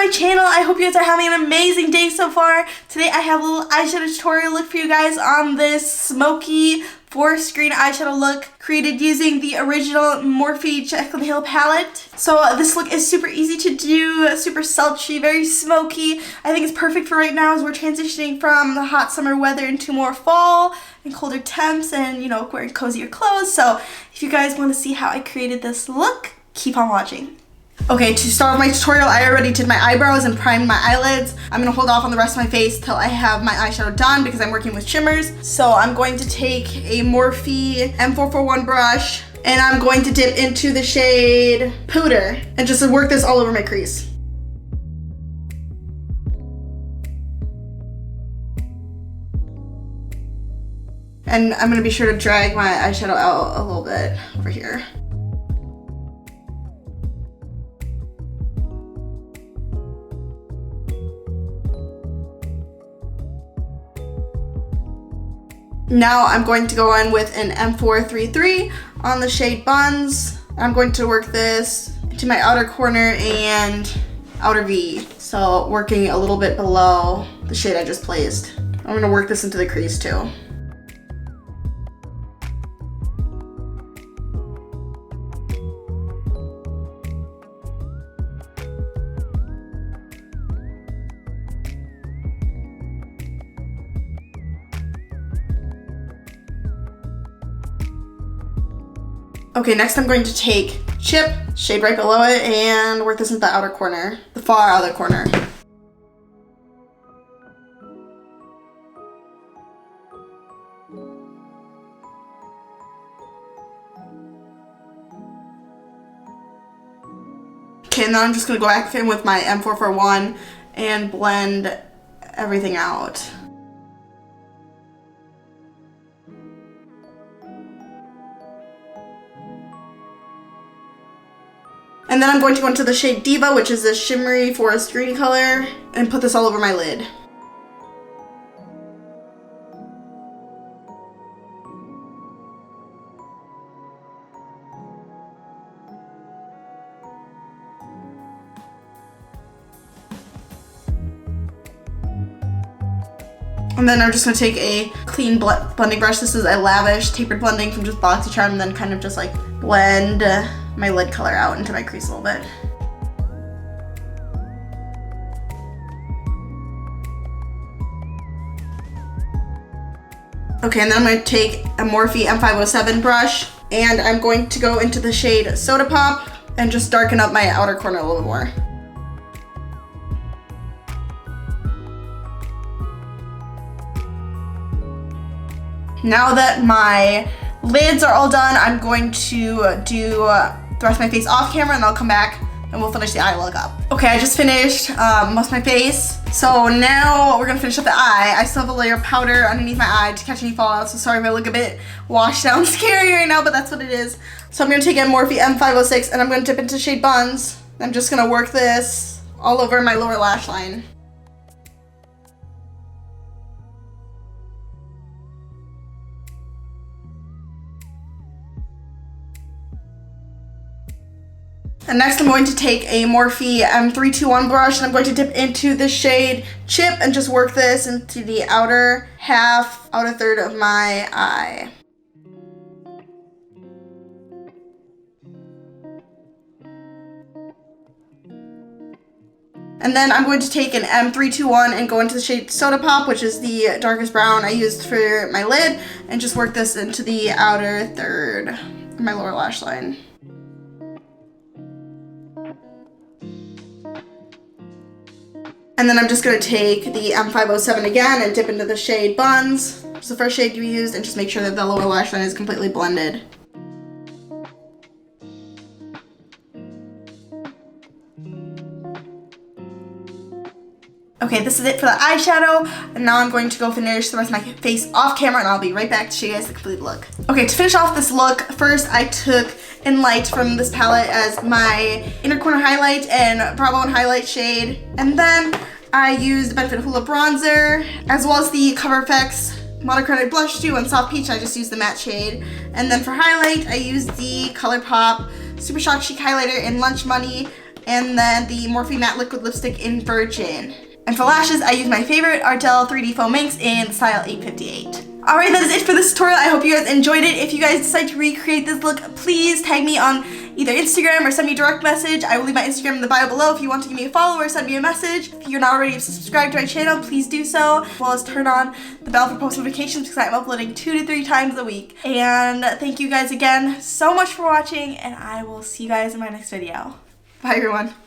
my channel. I hope you guys are having an amazing day so far. Today I have a little eyeshadow tutorial look for you guys on this Smokey 4-screen eyeshadow look created using the original Morphe Jaclyn Hill palette. So this look is super easy to do, super sultry, very smoky. I think it's perfect for right now as we're transitioning from the hot summer weather into more fall and colder temps and, you know, wearing cozier clothes. So if you guys want to see how I created this look, keep on watching. Okay, to start off my tutorial, I already did my eyebrows and primed my eyelids. I'm going to hold off on the rest of my face till I have my eyeshadow done because I'm working with shimmers. So I'm going to take a Morphe M441 brush and I'm going to dip into the shade Powder and just work this all over my crease. And I'm going to be sure to drag my eyeshadow out a little bit over here. Now I'm going to go in with an M433 on the shade Buns. I'm going to work this into my outer corner and outer V. So working a little bit below the shade I just placed. I'm going to work this into the crease too. Okay, next I'm going to take Chip, shade right below it, and work this into the outer corner, the far outer corner. Okay, and then I'm just gonna go back in with my M441 and blend everything out. And then I'm going to go into the shade Diva, which is a shimmery forest green color, and put this all over my lid. And then I'm just going to take a clean blending brush. This is a Lavish tapered blending from just BoxyCharm, and then kind of just like blend my lid color out into my crease a little bit. Okay, and then I'm going to take a Morphe M507 brush, and I'm going to go into the shade Soda Pop and just darken up my outer corner a little bit more. Now that my lids are all done, I'm going to do the rest of my face off camera, and I'll come back and we'll finish the eye look up. Okay, I just finished most of my face. So now we're gonna finish up the eye. I still have a layer of powder underneath my eye to catch any fallout, so sorry if I look a bit washed out and scary right now, but that's what it is. So I'm gonna take a Morphe M506 and I'm gonna dip into shade Buns. I'm just gonna work this all over my lower lash line. And next I'm going to take a Morphe M321 brush and I'm going to dip into the shade Chip and just work this into the outer half, outer third of my eye. And then I'm going to take an M321 and go into the shade Soda Pop, which is the darkest brown I used for my lid, and just work this into the outer third of my lower lash line. And then I'm just going to take the M507 again and dip into the shade Buns, which is the first shade you used, and just make sure that the lower lash line is completely blended. Okay, this is it for the eyeshadow, and now I'm going to go finish the rest of my face off camera, and I'll be right back to show you guys the complete look. Okay, to finish off this look, first I took In Light from this palette as my inner corner highlight and brow bone highlight shade, and then I used the Benefit Hoola bronzer, as well as the Cover FX Monochromatic blush too on Soft Peach. I just used the matte shade. And then for highlight, I used the Colourpop Super Shock Chic highlighter in Lunch Money And then the Morphe Matte Liquid Lipstick in Virgin. And for lashes, I use my favorite Ardell 3D Faux Minks in style 858. Alright, that is it for this tutorial. I hope you guys enjoyed it. If you guys decide to recreate this look, please tag me on either Instagram or send me a direct message. I will leave my Instagram in the bio below if you want to give me a follow or send me a message. If you're not already subscribed to my channel, please do so, as well as turn on the bell for post notifications because I'm uploading 2 to 3 times a week. And thank you guys again so much for watching, and I will see you guys in my next video. Bye everyone.